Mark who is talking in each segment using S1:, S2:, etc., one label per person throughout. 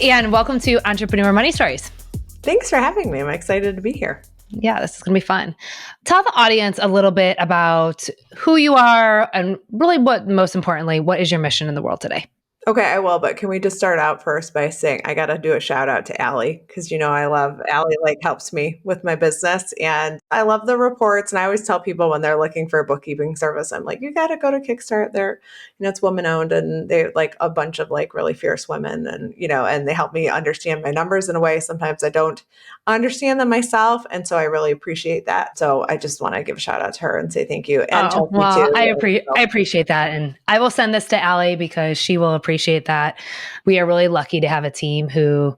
S1: And welcome to Entrepreneur Money Stories.
S2: Thanks for having me. I'm excited to be here.
S1: Yeah, this is going to be fun. Tell the audience a little bit about who you are and really most importantly, what is your mission in the world today?
S2: Okay, I will, but can we just start out first by saying I got to do a shout out to Allie because I love Allie, helps me with my business, and I love the reports. And I always tell people when they're looking for a bookkeeping service, I'm like, you got to go to Kickstart. They're, it's woman owned, and they like a bunch of really fierce women, and and they help me understand my numbers in a way sometimes I don't understand them myself, and so I really appreciate that. So I just want to give a shout out to her and say thank you, and Chelsea too.
S1: I appreciate that, and I will send this to Allie because she will appreciate that. We are really lucky to have a team who,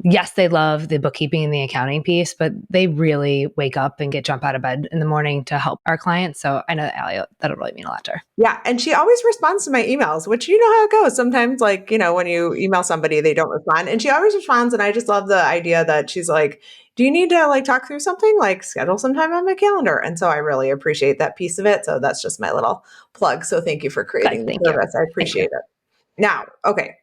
S1: yes, they love the bookkeeping and the accounting piece, but they really wake up and jump out of bed in the morning to help our clients. So I know that Allie, that'll really mean a lot to her.
S2: Yeah. And she always responds to my emails, which you know how it goes. Sometimes when you email somebody, they don't respond. And she always responds. And I just love the idea that she's like, do you need to talk through something? Schedule some time on my calendar. And so I really appreciate that piece of it. So that's just my little plug. So thank you for creating the service. I appreciate it. Now, okay.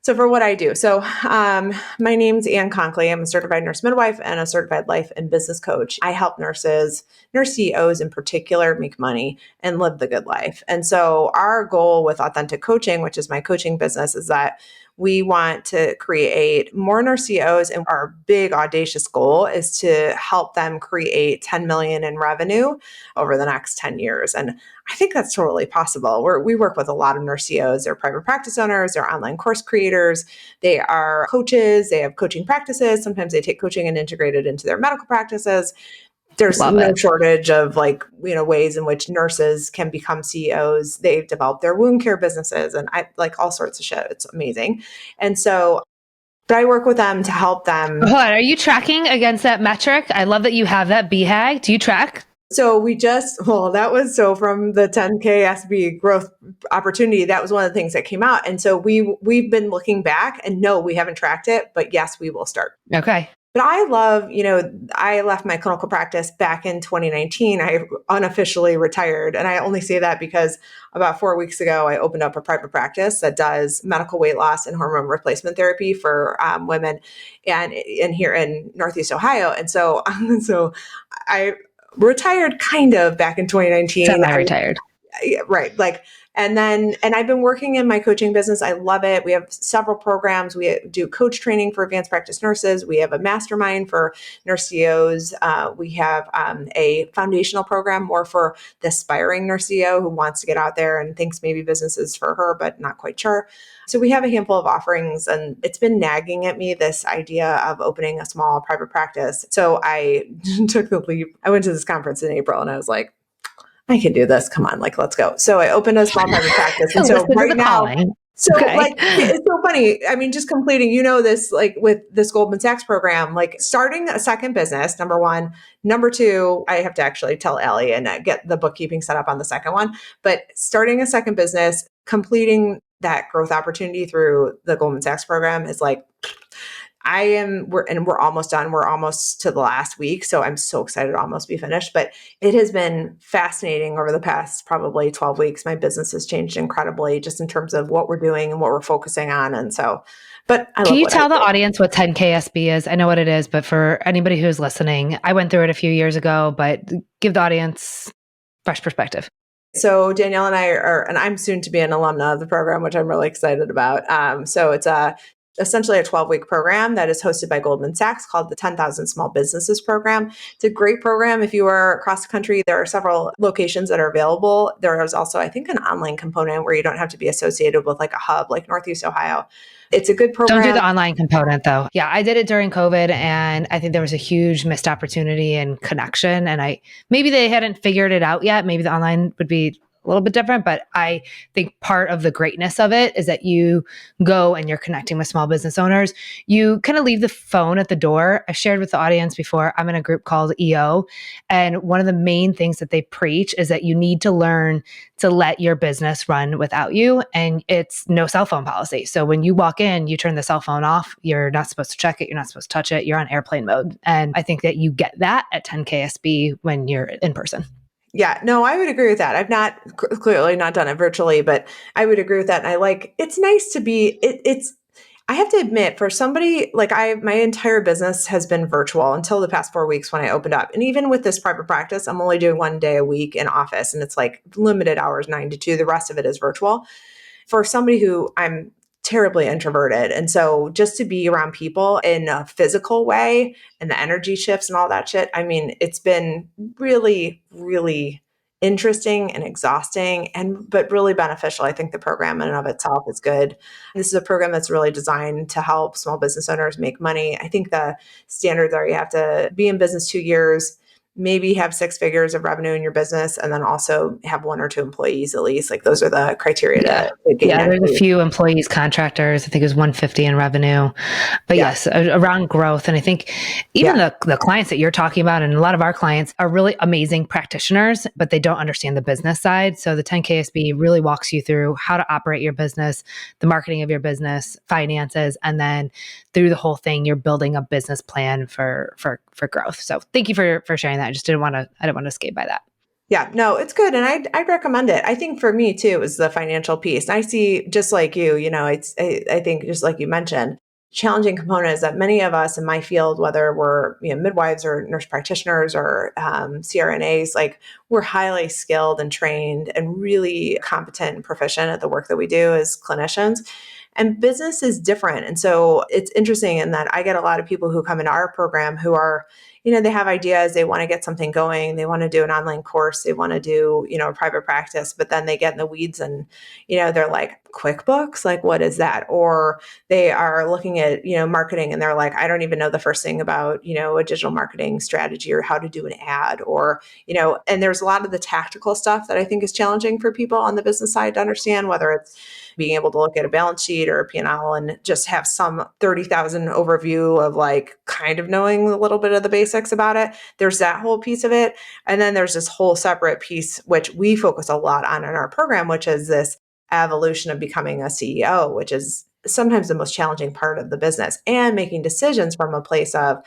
S2: So for what I do, my name's Ann Konkoly. I'm a certified nurse midwife and a certified life and business coach. I help nurse CEOs in particular, make money and live the good life. And so our goal with Authentic Coaching, which is my coaching business, is that we want to create more nurse CEOs, and our big audacious goal is to help them create 10 million in revenue over the next 10 years. And I think that's totally possible. We work with a lot of nurse CEOs. They're private practice owners, they're online course creators, they are coaches, they have coaching practices. Sometimes they take coaching and integrate it into their medical practices. There's no shortage of ways in which nurses can become CEOs. They've developed their wound care businesses and all sorts of shit. It's amazing. And so, but I work with them to help them.
S1: Hold on, are you tracking against that metric? I love that you have that BHAG. Do you track?
S2: So that was from the 10K SB growth opportunity. That was one of the things that came out. And so we've been looking back, and no, we haven't tracked it, but yes, we will start.
S1: Okay.
S2: But I love, I left my clinical practice back in 2019. I unofficially retired. And I only say that because about 4 weeks ago, I opened up a private practice that does medical weight loss and hormone replacement therapy for women and here in Northeast Ohio. And so I retired kind of back in 2019.
S1: Semi-retired.
S2: Right. And I've been working in my coaching business. I love it. We have several programs. We do coach training for advanced practice nurses. We have a mastermind for nurse CEOs. We have a foundational program more for the aspiring nurse CEO who wants to get out there and thinks maybe business is for her, but not quite sure. So we have a handful of offerings, and it's been nagging at me, this idea of opening a small private practice. So I took the leap. I went to this conference in April and I was like, I can do this. Come on, let's go. So I opened a small private practice. And so right now, it's so funny. I mean, just completing, this, with this Goldman Sachs program, starting a second business, number one. Number two, I have to actually tell Allie and get the bookkeeping set up on the second one. But starting a second business, completing that growth opportunity through the Goldman Sachs program is we're almost done. We're almost to the last week. So I'm so excited to almost be finished, but it has been fascinating over the past probably 12 weeks. My business has changed incredibly just in terms of what we're doing and what we're focusing on. And so,
S1: can you tell the audience what 10KSB is? I know what it is, but for anybody who's listening, I went through it a few years ago, but give the audience fresh perspective.
S2: So Danielle and I and I'm soon to be an alumna of the program, which I'm really excited about. So it's essentially a 12-week program that is hosted by Goldman Sachs called the 10,000 Small Businesses Program. It's a great program. If you are across the country, there are several locations that are available. There is also, I think, an online component where you don't have to be associated with a hub like Northeast Ohio. It's a good program.
S1: Don't do the online component though. Yeah, I did it during COVID, and I think there was a huge missed opportunity and connection. And maybe they hadn't figured it out yet. Maybe the online would be a little bit different, but I think part of the greatness of it is that you go and you're connecting with small business owners. You kind of leave the phone at the door. I shared with the audience before, I'm in a group called EO. And one of the main things that they preach is that you need to learn to let your business run without you. And it's no cell phone policy. So when you walk in, you turn the cell phone off. You're not supposed to check it. You're not supposed to touch it. You're on airplane mode. And I think that you get that at 10KSB when you're in person.
S2: Yeah, no, I would agree with that. I've clearly not done it virtually, but I would agree with that. And it's nice to be, I have to admit, for somebody like my entire business has been virtual until the past 4 weeks when I opened up. And even with this private practice, I'm only doing 1 day a week in office, and it's like limited hours, 9 to 2. The rest of it is virtual. For somebody who I'm terribly introverted. And so just to be around people in a physical way and the energy shifts and all that shit, I mean, it's been really, really interesting and exhausting and but really beneficial. I think the program in and of itself is good. This is a program that's really designed to help small business owners make money. I think the standards are you have to be in business 2 years, maybe have 6 figures of revenue in your business, and then also have 1 or 2 employees at least. Like those are the criteria
S1: Yeah.
S2: to gain
S1: Yeah, there's a
S2: entry.
S1: few employees, contractors. I think it was 150 in revenue. But
S2: Yeah.
S1: yes, around growth. And I think even
S2: Yeah.
S1: the clients that you're talking about, and a lot of our clients are really amazing practitioners, but they don't understand the business side. So the 10KSB really walks you through how to operate your business, the marketing of your business, finances, and then through the whole thing, you're building a business plan for growth. So thank you for sharing that. I didn't want to skate by that.
S2: Yeah, no, it's good. And I'd recommend it. I think for me too, is the financial piece. I see just like I think just like you mentioned, challenging component is that many of us in my field, whether we're midwives or nurse practitioners or CRNAs, like we're highly skilled and trained and really competent and proficient at the work that we do as clinicians. And business is different. And so it's interesting in that I get a lot of people who come into our program who are they have ideas, they want to get something going, they want to do an online course, they want to do, a private practice, but then they get in the weeds and, they're like, QuickBooks, like, what is that? Or they are looking at, marketing and they're like, I don't even know the first thing about, a digital marketing strategy or how to do an ad or, and there's a lot of the tactical stuff that I think is challenging for people on the business side to understand, whether it's being able to look at a balance sheet or a P&L and just have some 30,000 overview of like kind of knowing a little bit of the basics about it. There's that whole piece of it. And then there's this whole separate piece, which we focus a lot on in our program, which is this evolution of becoming a CEO, which is sometimes the most challenging part of the business and making decisions from a place of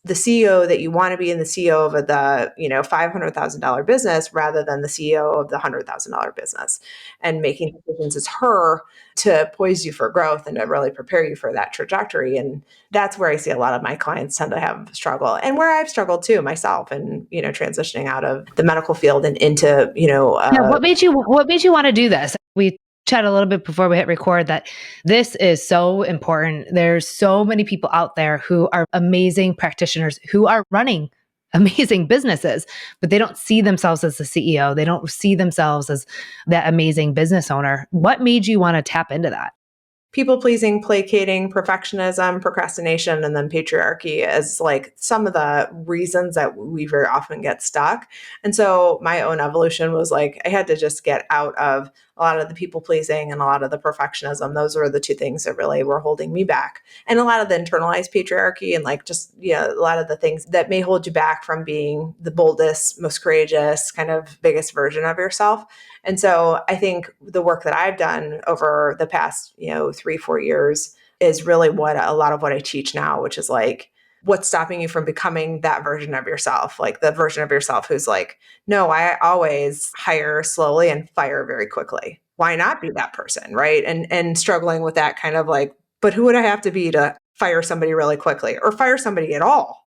S2: the CEO that you want to be and the CEO of the, $500,000 business rather than the CEO of the $100,000 business and making decisions as her to poise you for growth and to really prepare you for that trajectory. And that's where I see a lot of my clients tend to have struggle and where I've struggled too myself and, transitioning out of the medical field and into,
S1: Now, what made you want to do this? We chatted a little bit before we hit record that this is so important. There's so many people out there who are amazing practitioners who are running amazing businesses, but they don't see themselves as the CEO. They don't see themselves as that amazing business owner. What made you want to tap into that?
S2: people pleasing, placating, perfectionism, procrastination, and then patriarchy as like some of the reasons that we very often get stuck. And so my own evolution was like, I had to just get out of a lot of the people pleasing and a lot of the perfectionism. Those were the two things that really were holding me back. And a lot of the internalized patriarchy and like just, a lot of the things that may hold you back from being the boldest, most courageous, kind of biggest version of yourself. And so I think the work that I've done over the past, 3, 4 years is really what a lot of what I teach now, which is like, what's stopping you from becoming that version of yourself? Like the version of yourself who's like, no, I always hire slowly and fire very quickly. Why not be that person? Right. And struggling with that kind of like, but who would I have to be to fire somebody really quickly or fire somebody at all?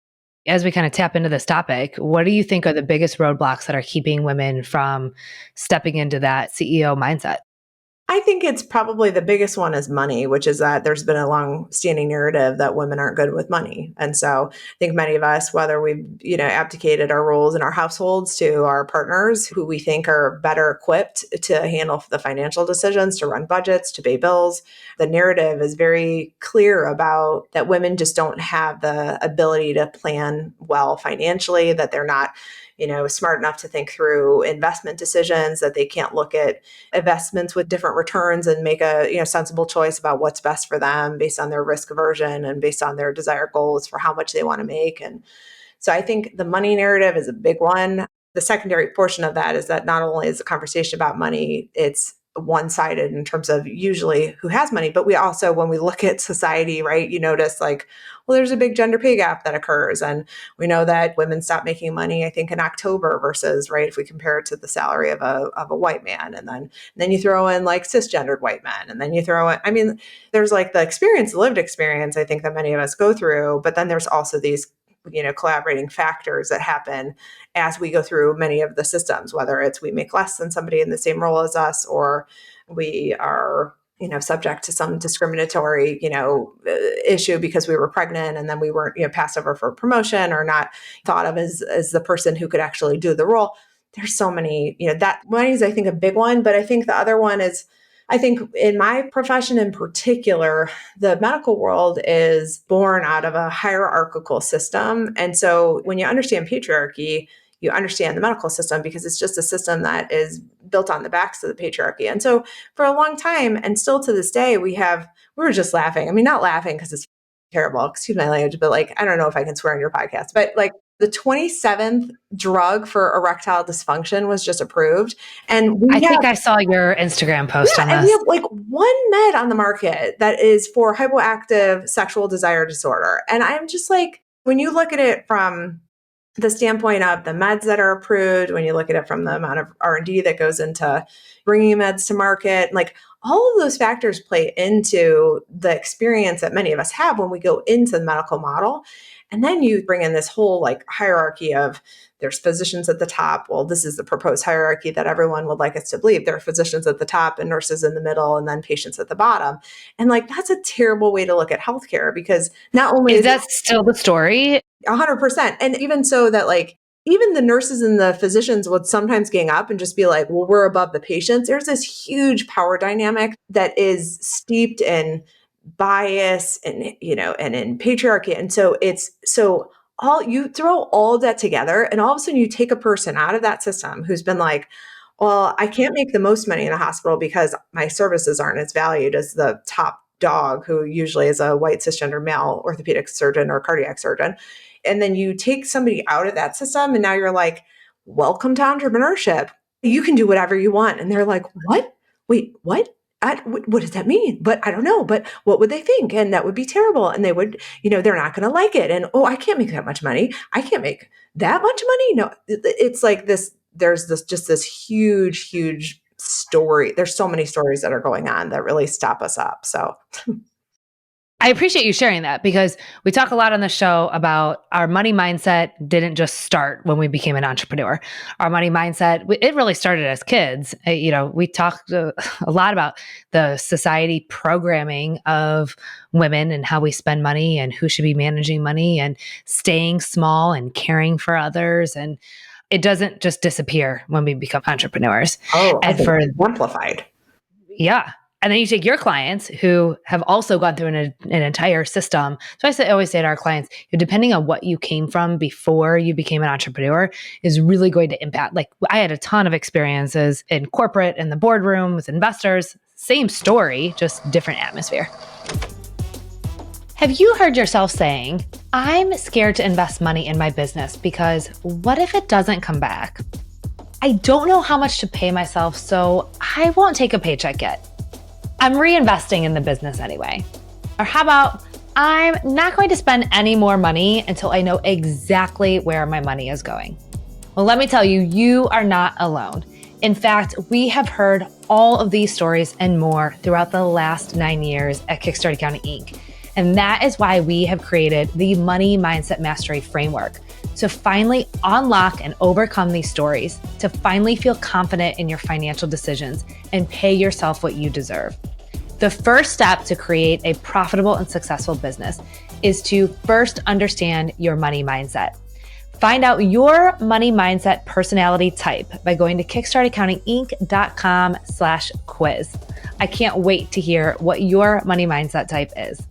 S1: As we kind of tap into this topic, what do you think are the biggest roadblocks that are keeping women from stepping into that CEO mindset?
S2: I think it's probably the biggest one is money, which is that there's been a long standing narrative that women aren't good with money. And so I think many of us, whether we've, abdicated our roles in our households to our partners who we think are better equipped to handle the financial decisions, to run budgets, to pay bills, the narrative is very clear about that women just don't have the ability to plan well financially, that they're not smart enough to think through investment decisions, that they can't look at investments with different returns and make a sensible choice about what's best for them based on their risk aversion and based on their desired goals for how much they want to make. And so I think the money narrative is a big one. The secondary portion of that is that not only is the conversation about money, it's one-sided in terms of usually who has money. But we also, when we look at society, right, you notice like, well, there's a big gender pay gap that occurs. And we know that women stop making money, I think, in October versus, right, if we compare it to the salary of a white man. And then you throw in like cisgendered white men. And then you throw in, I mean, there's like the lived experience, I think, that many of us go through. But then there's also these, collaborating factors that happen as we go through many of the systems, whether it's we make less than somebody in the same role as us, or we are, subject to some discriminatory, issue because we were pregnant and then we weren't, passed over for promotion or not thought of as the person who could actually do the role. There's so many, that money is, I think, a big one. But I think the other one is, I think in my profession in particular, the medical world is born out of a hierarchical system. And so when you understand patriarchy, you understand the medical system because it's just a system that is built on the backs of the patriarchy. And so for a long time, and still to this day, we were just laughing. I mean, not laughing because it's terrible, excuse my language, but like, I don't know if I can swear on your podcast, but like the 27th drug for erectile dysfunction was just approved. And
S1: I think I saw your Instagram post on this.
S2: And we have like one med on the market that is for hypoactive sexual desire disorder. And I'm just like, when you look at it from the standpoint of the meds that are approved, when you look at it from the amount of R&D that goes into bringing meds to market, like all of those factors play into the experience that many of us have when we go into the medical model. And then you bring in this whole like hierarchy of there's physicians at the top. Well, this is the proposed hierarchy that everyone would like us to believe. There are physicians at the top and nurses in the middle and then patients at the bottom. And like, that's a terrible way to look at healthcare because not only
S1: is that still the story?
S2: 100%. And even so that like, even the nurses and the physicians would sometimes gang up and just be like, well, we're above the patients. There's this huge power dynamic that is steeped in bias and, and in patriarchy. And so you throw all that together and all of a sudden you take a person out of that system who's been like, well, I can't make the most money in a hospital because my services aren't as valued as the top dog, who usually is a white cisgender male orthopedic surgeon or cardiac surgeon. And then you take somebody out of that system and now you're like, welcome to entrepreneurship. You can do whatever you want. And they're like, what? Wait, what? What does that mean? But I don't know. But what would they think? And that would be terrible. And they would, they're not going to like it. And, I can't make that much money. I can't make that much money. No, it's like this, there's this huge, huge story. There's so many stories that are going on that really stop us up. So
S1: I appreciate you sharing that because we talk a lot on the show about our money mindset didn't just start when we became an entrepreneur. Our money mindset, it really started as kids. We talked a lot about the society programming of women and how we spend money and who should be managing money and staying small and caring for others. And it doesn't just disappear when we become entrepreneurs.
S2: Oh,
S1: and for
S2: amplified.
S1: Yeah. And then you take your clients who have also gone through an entire system. So I always say to our clients, depending on what you came from before you became an entrepreneur is really going to impact. Like I had a ton of experiences in corporate, in the boardroom with investors, same story, just different atmosphere. Have you heard yourself saying, I'm scared to invest money in my business because what if it doesn't come back? I don't know how much to pay myself, so I won't take a paycheck yet. I'm reinvesting in the business anyway. Or how about, I'm not going to spend any more money until I know exactly where my money is going. Well, let me tell you, you are not alone. In fact, we have heard all of these stories and more throughout the last 9 years at Kickstart Accounting Inc. And that is why we have created the Money Mindset Mastery Framework to finally unlock and overcome these stories, to finally feel confident in your financial decisions and pay yourself what you deserve. The first step to create a profitable and successful business is to first understand your money mindset. Find out your money mindset personality type by going to kickstartaccountinginc.com/quiz. I can't wait to hear what your money mindset type is.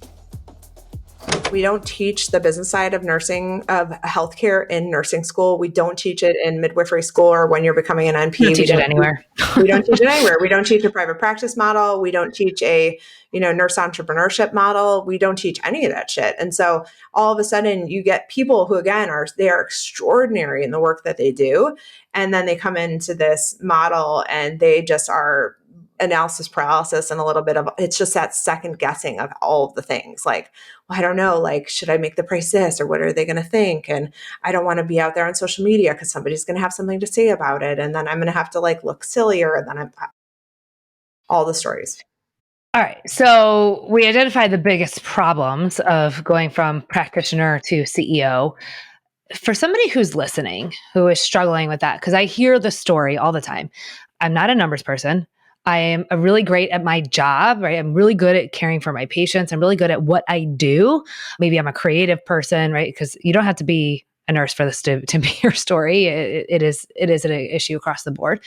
S2: We don't teach the business side of nursing, of healthcare in nursing school. We don't teach it in midwifery school or when you're becoming an NP.
S1: We don't teach it anywhere.
S2: We don't teach it anywhere. We don't teach a private practice model. We don't teach a, nurse entrepreneurship model. We don't teach any of that shit. And so all of a sudden you get people who, again, they are extraordinary in the work that they do. And then they come into this model and they just are analysis paralysis and a little bit of, it's just that second guessing of all of the things. Like, well, I don't know, like, should I make the price this, or what are they going to think? And I don't want to be out there on social media because somebody's going to have something to say about it. And then I'm going to have to like look sillier. And then I'm all the stories.
S1: All right. So we identified the biggest problems of going from practitioner to CEO. For somebody who's listening, who is struggling with that, because I hear the story all the time. I'm not a numbers person. I am really great at my job, right? I'm really good at caring for my patients. I'm really good at what I do. Maybe I'm a creative person, right? Because you don't have to be a nurse for this to be your story. It is an issue across the board.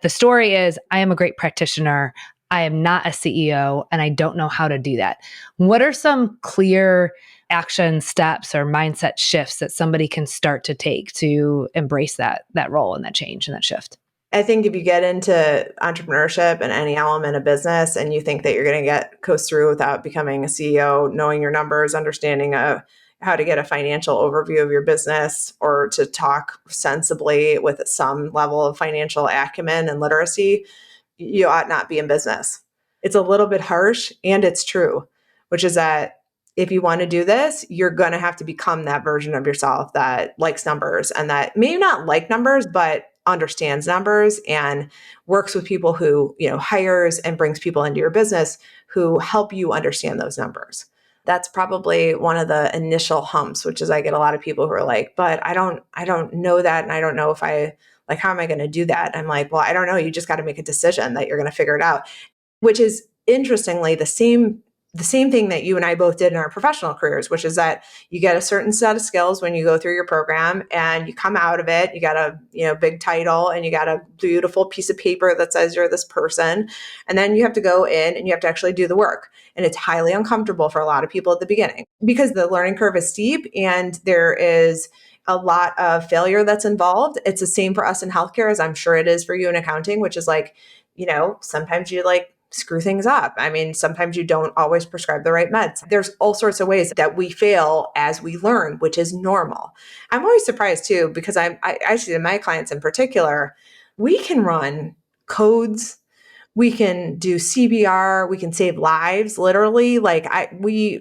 S1: The story is, I am a great practitioner. I am not a CEO, and I don't know how to do that. What are some clear action steps or mindset shifts that somebody can start to take to embrace that role and that change and that shift?
S2: I think if you get into entrepreneurship and any element of business and you think that you're going to coast through without becoming a CEO, knowing your numbers, understanding how to get a financial overview of your business, or to talk sensibly with some level of financial acumen and literacy, you ought not be in business. It's a little bit harsh, and it's true, which is that if you want to do this, you're going to have to become that version of yourself that likes numbers, and that maybe not like numbers, but understands numbers and works with people who, hires and brings people into your business who help you understand those numbers. That's probably one of the initial humps, which is I get a lot of people who are like, but I don't know that. And I don't know if how am I going to do that? I'm like, well, I don't know. You just got to make a decision that you're going to figure it out, which is interestingly the same thing that you and I both did in our professional careers, which is that you get a certain set of skills when you go through your program, and you come out of it, you got a big title, and you got a beautiful piece of paper that says you're this person. And then you have to go in and you have to actually do the work. And it's highly uncomfortable for a lot of people at the beginning because the learning curve is steep and there is a lot of failure that's involved. It's the same for us in healthcare as I'm sure it is for you in accounting, which is like, sometimes you screw things up. I mean, sometimes you don't always prescribe the right meds. There's all sorts of ways that we fail as we learn, which is normal. I'm always surprised too, because I see my clients in particular, we can run codes, we can do CBR, we can save lives, literally.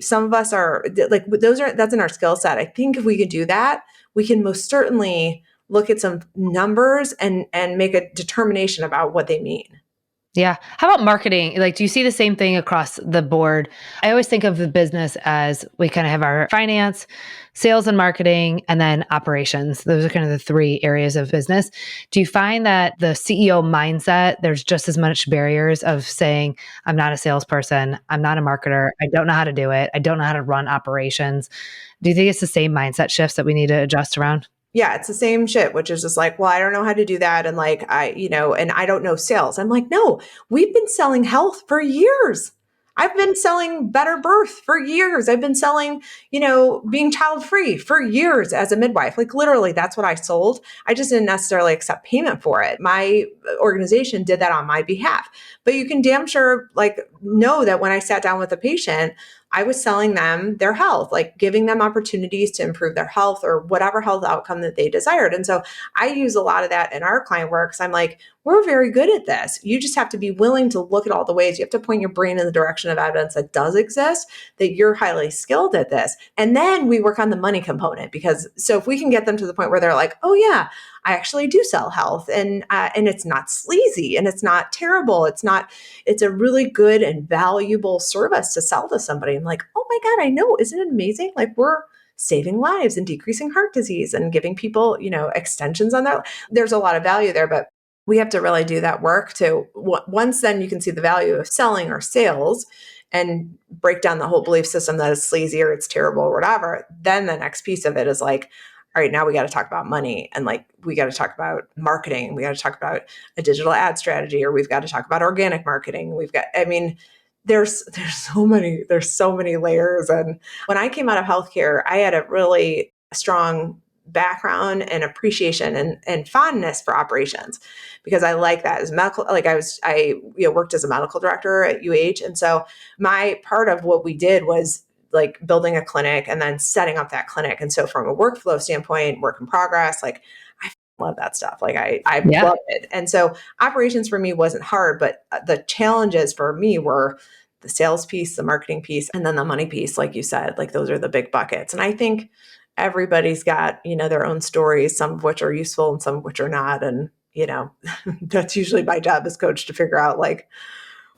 S2: Some of us are like, that's in our skill set. I think if we could do that, we can most certainly look at some numbers and make a determination about what they mean.
S1: Yeah. How about marketing? Like, do you see the same thing across the board? I always think of the business as we kind of have our finance, sales and marketing, and then operations. Those are kind of the three areas of business. Do you find that the CEO mindset, there's just as much barriers of saying, I'm not a salesperson, I'm not a marketer, I don't know how to do it, I don't know how to run operations. Do you think it's the same mindset shifts that we need to adjust around?
S2: Yeah, it's the same shit, which is just like, well, I don't know how to do that. And and I don't know sales. I'm like, no, we've been selling health for years. I've been selling better birth for years. I've been selling, being child free for years as a midwife. Like literally, that's what I sold. I just didn't necessarily accept payment for it. My organization did that on my behalf. But you can damn sure know that when I sat down with a patient, I was selling them their health, like giving them opportunities to improve their health or whatever health outcome that they desired. And so I use a lot of that in our client work. So I'm like, we're very good at this. You just have to be willing to look at all the ways. You have to point your brain in the direction of evidence that does exist, that you're highly skilled at this. And then we work on the money component, because so if we can get them to the point where they're like, oh yeah, I actually do sell health, and it's not sleazy and it's not terrible. It's a really good and valuable service to sell to somebody. I'm like, oh my God, I know. Isn't it amazing? Like we're saving lives and decreasing heart disease and giving people, extensions on that. There's a lot of value there, but we have to really do that work to once then you can see the value of selling or sales and break down the whole belief system that it's sleazy or it's terrible or whatever. Then the next piece of it is like, all right, now we got to talk about money, and we got to talk about marketing. We got to talk about a digital ad strategy, or we've got to talk about organic marketing. There's so many layers. And when I came out of healthcare, I had a really strong background and appreciation and fondness for operations, because I like that as medical. I worked as a medical director at UH. And so my part of what we did was building a clinic and then setting up that clinic. And so from a workflow standpoint, work in progress, I love that stuff. Like I
S1: Yeah.
S2: love it. And so operations for me wasn't hard, but the challenges for me were the sales piece, the marketing piece, and then the money piece. Like you said, like those are the big buckets. And I think everybody's got, their own stories, some of which are useful and some of which are not. And, that's usually my job as coach to figure out like,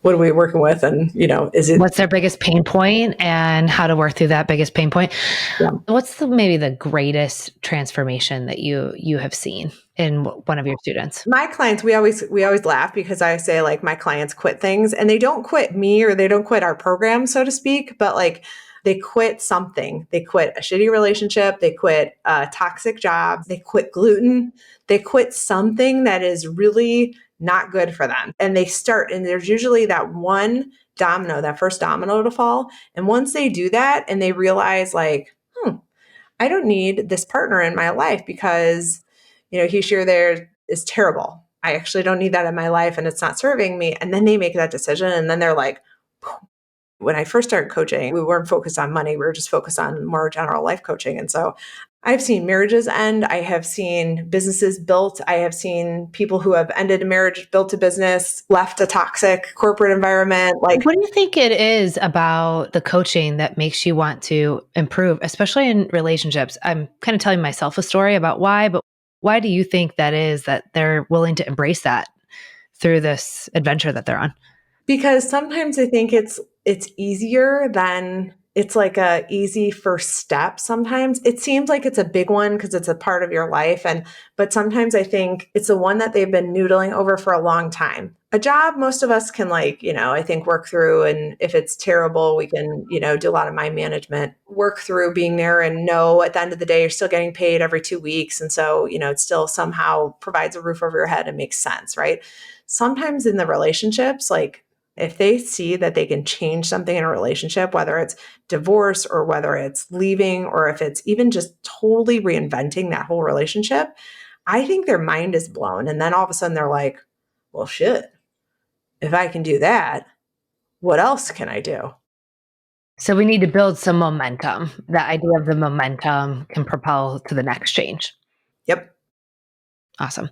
S2: what are we working with? And, is it,
S1: What's their biggest pain point and how to work through that biggest pain point?
S2: yeah.
S1: What's maybe the greatest transformation that you have seen in one of your students?
S2: My clients, we always laugh because I say like my clients quit things and they don't quit me or they don't quit our program, so to speak, but like they quit something. They quit a shitty relationship. They quit a toxic job. They quit gluten. They quit something that is really not good for them. And and there's usually that one domino, that first domino to fall. And once they do that and they realize like, I don't need this partner in my life because, he sure there is terrible. I actually don't need that in my life and it's not serving me. And then they make that decision and then they're like, when I first started coaching, we weren't focused on money. We were just focused on more general life coaching. And so I've seen marriages end. I have seen businesses built. I have seen people who have ended a marriage, built a business, left a toxic corporate environment. Like,
S1: what do you think it is about the coaching that makes you want to improve, especially in relationships? I'm kind of telling myself a story about why, but why do you think that is that they're willing to embrace that through this adventure that they're on?
S2: because sometimes I think it's easier than it's like a easy first step. Sometimes it seems like it's a big one because it's a part of your life. But sometimes I think it's the one that they've been noodling over for a long time. A job, most of us can I think work through. And if it's terrible, we can, do a lot of mind management, work through being there and know at the end of the day, you're still getting paid every 2 weeks. And so, it still somehow provides a roof over your head and makes sense, right? Sometimes in the relationships, like if they see that they can change something in a relationship, whether it's divorce or whether it's leaving or if it's even just totally reinventing that whole relationship, I think their mind is blown. And then all of a sudden they're like, well, shit, if I can do that, what else can I do?
S1: So we need to build some momentum. The idea of the momentum can propel to the next change.
S2: Yep.
S1: Awesome.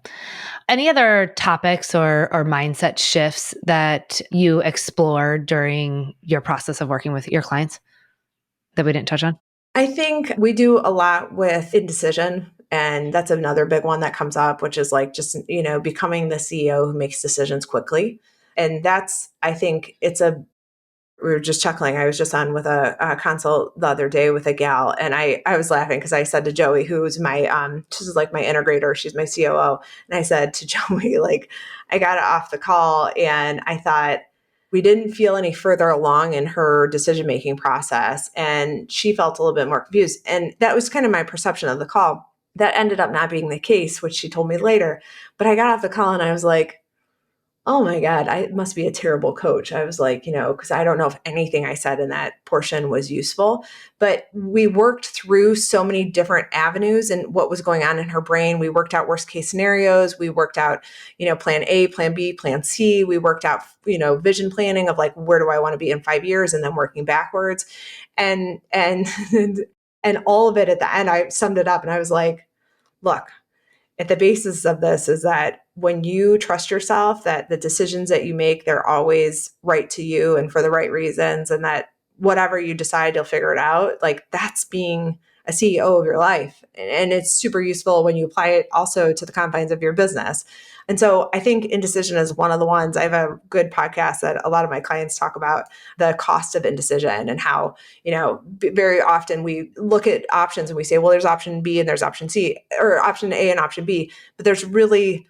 S1: Any other topics or mindset shifts that you explored during your process of working with your clients that we didn't touch on?
S2: I think we do a lot with indecision. And that's another big one that comes up, which is like just, becoming the CEO who makes decisions quickly. And I think we were just chuckling. I was just on with a consult the other day with a gal, and I was laughing because I said to Joey, who's she's like my integrator, she's my COO, and I said to Joey, like, I got off the call, and I thought we didn't feel any further along in her decision making process, and she felt a little bit more confused, and that was kind of my perception of the call. That ended up not being the case, which she told me later. But I got off the call, and I was like, oh my God, I must be a terrible coach. I was like, because I don't know if anything I said in that portion was useful, but we worked through so many different avenues and what was going on in her brain. We worked out worst case scenarios. We worked out, plan A, plan B, plan C. We worked out, vision planning of like, where do I want to be in 5 years and then working backwards. And and all of it at the end, I summed it up and I was like, look, at the basis of this is that when you trust yourself, that the decisions that you make, they're always right to you and for the right reasons, and that whatever you decide, you'll figure it out. Like that's being a CEO of your life. And it's super useful when you apply it also to the confines of your business. And so I think indecision is one of the ones. I have a good podcast that a lot of my clients talk about the cost of indecision and how, very often we look at options and we say, well, there's option B and there's option C or option A and option B, but there's really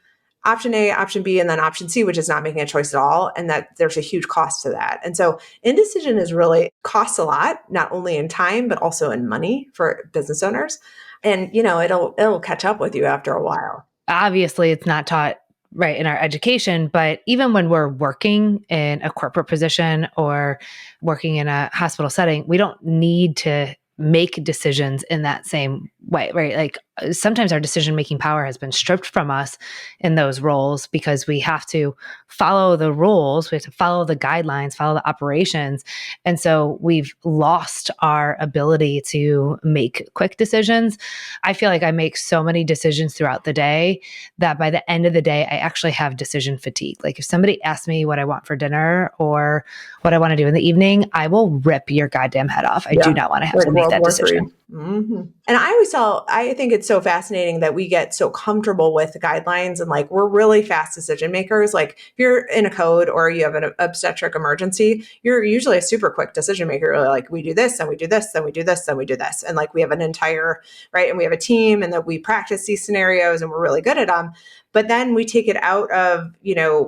S2: option A, option B, and then option C, which is not making a choice at all. And that there's a huge cost to that. And so indecision is really costs a lot, not only in time, but also in money for business owners. And, it'll catch up with you after a while.
S1: Obviously, it's not taught right in our education, but even when we're working in a corporate position or working in a hospital setting, we don't need to make decisions in that same way, right? Like sometimes our decision-making power has been stripped from us in those roles because we have to follow the rules, we have to follow the guidelines, follow the operations. And so we've lost our ability to make quick decisions. I feel like I make so many decisions throughout the day that by the end of the day, I actually have decision fatigue. Like if somebody asks me what I want for dinner or what I want to do in the evening, I will rip your goddamn head off. I do not want to have
S2: Like
S1: to make
S2: World
S1: that
S2: War
S1: decision.
S2: III. And I always tell, I think it's so fascinating that we get so comfortable with the guidelines and like we're really fast decision makers. Like if you're in a code or you have an obstetric emergency, you're usually a super quick decision maker. You're like we do this and we do this, then we do this, then we do this. And like we have an entire, right. And we have a team and that we practice these scenarios and we're really good at them. But then we take it out of,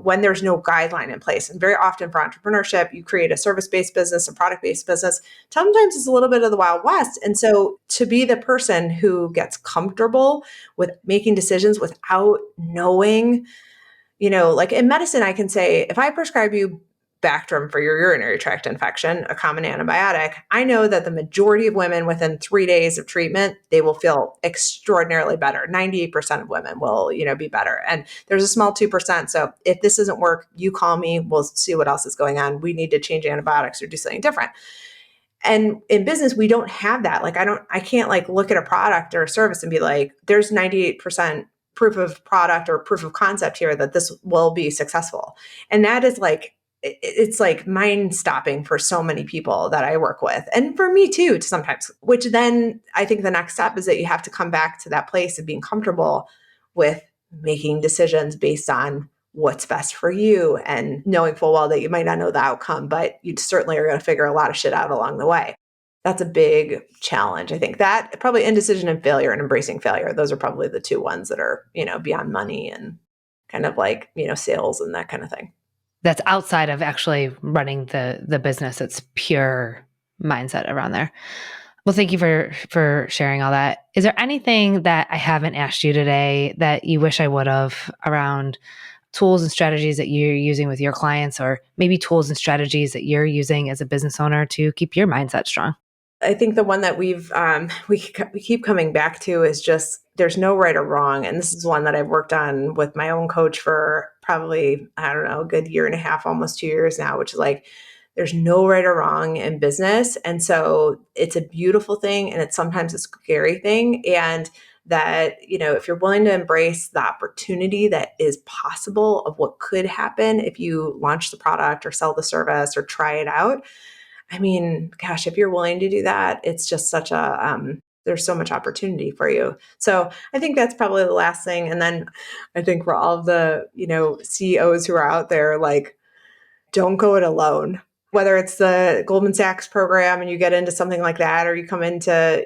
S2: when there's no guideline in place. And very often for entrepreneurship, you create a service-based business, a product-based business. Sometimes it's a little bit of the Wild West. And so to be the person who gets comfortable with making decisions without knowing, like in medicine, I can say, if I prescribe you Bactrim for your urinary tract infection, a common antibiotic, I know that the majority of women within 3 days of treatment, they will feel extraordinarily better. 98% of women will, be better. And there's a small 2%. So if this doesn't work, you call me, we'll see what else is going on. We need to change antibiotics or do something different. And in business, we don't have that. Like, I can't like look at a product or a service and be like, there's 98% proof of product or proof of concept here that this will be successful. And that is like, it's like mind stopping for so many people that I work with. And for me too, sometimes, which then I think the next step is that you have to come back to that place of being comfortable with making decisions based on what's best for you and knowing full well that you might not know the outcome, but you certainly are going to figure a lot of shit out along the way. That's a big challenge. I think that probably indecision and failure and embracing failure. Those are probably the two ones that are, beyond money and kind of like, sales and that kind of thing.
S1: That's outside of actually running the business. It's pure mindset around there. Well, thank you for sharing all that. Is there anything that I haven't asked you today that you wish I would have around tools and strategies that you're using with your clients, or maybe tools and strategies that you're using as a business owner to keep your mindset strong?
S2: I think the one that we keep coming back to is just there's no right or wrong. And this is one that I've worked on with my own coach for probably, I don't know, a good year and a half, almost 2 years now, which is like, there's no right or wrong in business. And so it's a beautiful thing. And it's sometimes a scary thing. And that, if you're willing to embrace the opportunity that is possible of what could happen if you launch the product or sell the service or try it out, I mean, gosh, if you're willing to do that, it's just such there's so much opportunity for you. So I think that's probably the last thing. And then I think for all of the, CEOs who are out there, like, don't go it alone. Whether it's the Goldman Sachs program and you get into something like that, or you come into,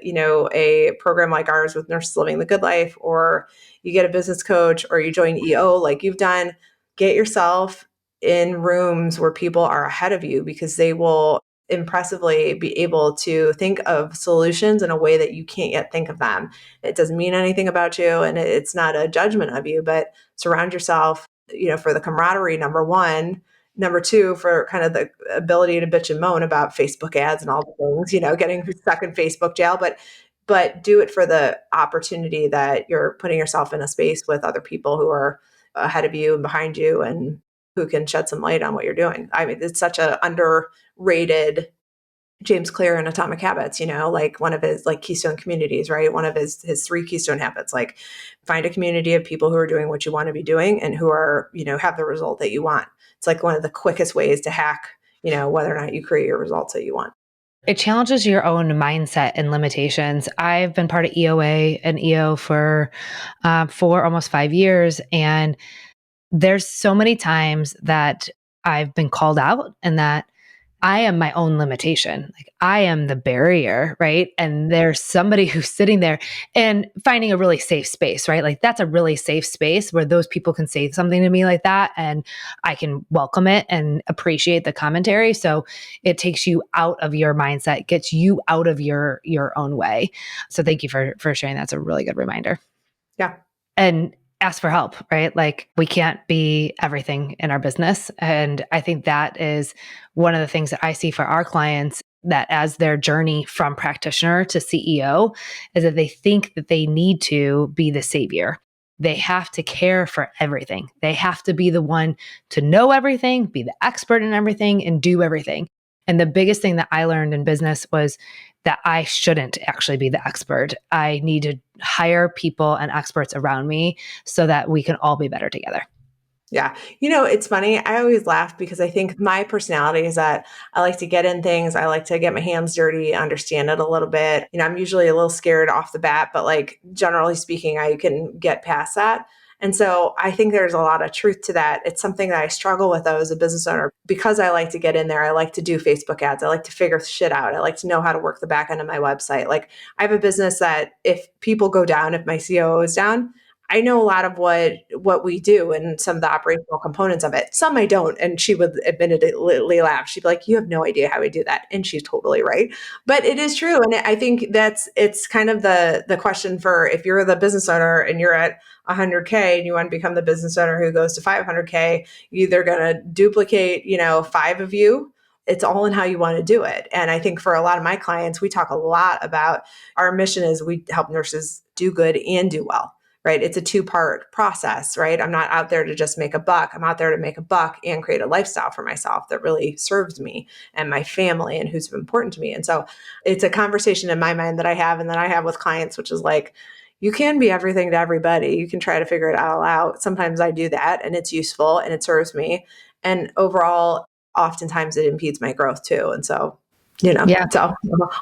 S2: a program like ours with Nurses Living the Good Life, or you get a business coach, or you join EO like you've done, get yourself in rooms where people are ahead of you because they will impressively be able to think of solutions in a way that you can't yet think of them. It doesn't mean anything about you and it's not a judgment of you, but surround yourself, for the camaraderie, number one. Number two, for kind of the ability to bitch and moan about Facebook ads and all the things, getting stuck in Facebook jail, but do it for the opportunity that you're putting yourself in a space with other people who are ahead of you and behind you and who can shed some light on what you're doing. I mean, it's such a underrated James Clear in Atomic Habits, like one of his like keystone communities, right? One of his 3 keystone habits, like find a community of people who are doing what you want to be doing and who are, have the result that you want. It's like one of the quickest ways to hack, whether or not you create your results that you want.
S1: It challenges your own mindset and limitations. I've been part of EOA and EO for almost 5 years. And there's so many times that I've been called out and that I am my own limitation. Like I am the barrier, right? And there's somebody who's sitting there and finding a really safe space, right? Like that's a really safe space where those people can say something to me like that and I can welcome it and appreciate the commentary. So it takes you out of your mindset, gets you out of your own way. So thank you for sharing. That's a really good reminder.
S2: Yeah.
S1: And ask for help, right? Like we can't be everything in our business. And I think that is one of the things that I see for our clients. that as their journey from practitioner to CEO is that they think that they need to be the savior. They have to care for everything. They have to be the one to know everything, be the expert in everything, and do everything. And the biggest thing that I learned in business was that I shouldn't actually be the expert. I need to hire people and experts around me so that we can all be better together.
S2: Yeah. It's funny. I always laugh because I think my personality is that I like to get in things. I like to get my hands dirty, understand it a little bit. I'm usually a little scared off the bat, but like generally speaking, I can get past that. And so I think there's a lot of truth to that. It's something that I struggle with though as a business owner because I like to get in there. I like to do Facebook ads. I like to figure shit out. I like to know how to work the back end of my website. Like I have a business that if people go down, if my COO is down, I know a lot of what we do and some of the operational components of it. Some I don't. And she would admittedly laugh. She'd be like, you have no idea how we do that. And she's totally right. But it is true. And I think it's kind of the question for if you're the business owner and you're at 100K and you want to become the business owner who goes to 500K, you're either going to duplicate, 5 of you. It's all in how you want to do it. And I think for a lot of my clients, we talk a lot about our mission is we help nurses do good and do well. Right? It's a 2-part process, right? I'm not out there to just make a buck. I'm out there to make a buck and create a lifestyle for myself that really serves me and my family and who's important to me. And so it's a conversation in my mind that I have and that I have with clients, which is like, you can be everything to everybody. You can try to figure it all out. Sometimes I do that and it's useful and it serves me. And overall, oftentimes it impedes my growth too. And so, so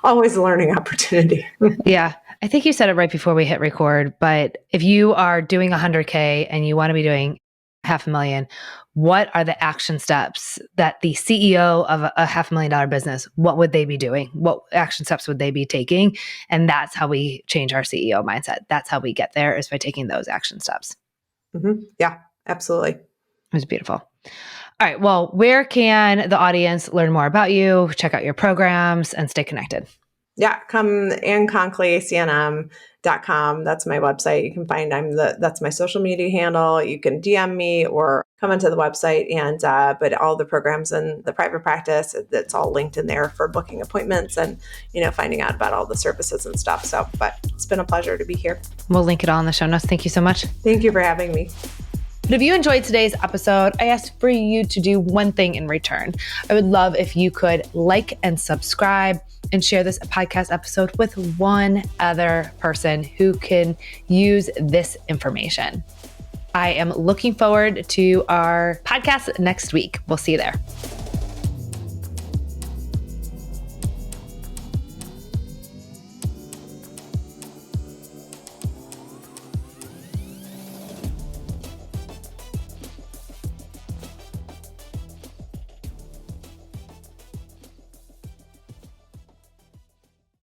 S2: always a learning opportunity.
S1: Yeah. I think you said it right before we hit record, but if you are doing 100K and you want to be doing $500,000, what are the action steps that the CEO of a $500,000 business, what would they be doing? What action steps would they be taking? And that's how we change our CEO mindset. That's how we get there is by taking those action steps.
S2: Mm-hmm. Yeah, absolutely.
S1: It was beautiful. All right. Well, where can the audience learn more about you, check out your programs, and stay connected?
S2: Yeah, come Konkoly, CNM.com. That's my website. You can find that's my social media handle. You can DM me or come onto the website and but all the programs in the private practice, it's all linked in there for booking appointments and finding out about all the services and stuff. So, but it's been a pleasure to be here.
S1: We'll link it all in the show notes. Thank you so much.
S2: Thank you for having me.
S1: But if you enjoyed today's episode, I asked for you to do one thing in return. I would love if you could like and subscribe and share this podcast episode with one other person who can use this information. I am looking forward to our podcast next week. We'll see you there.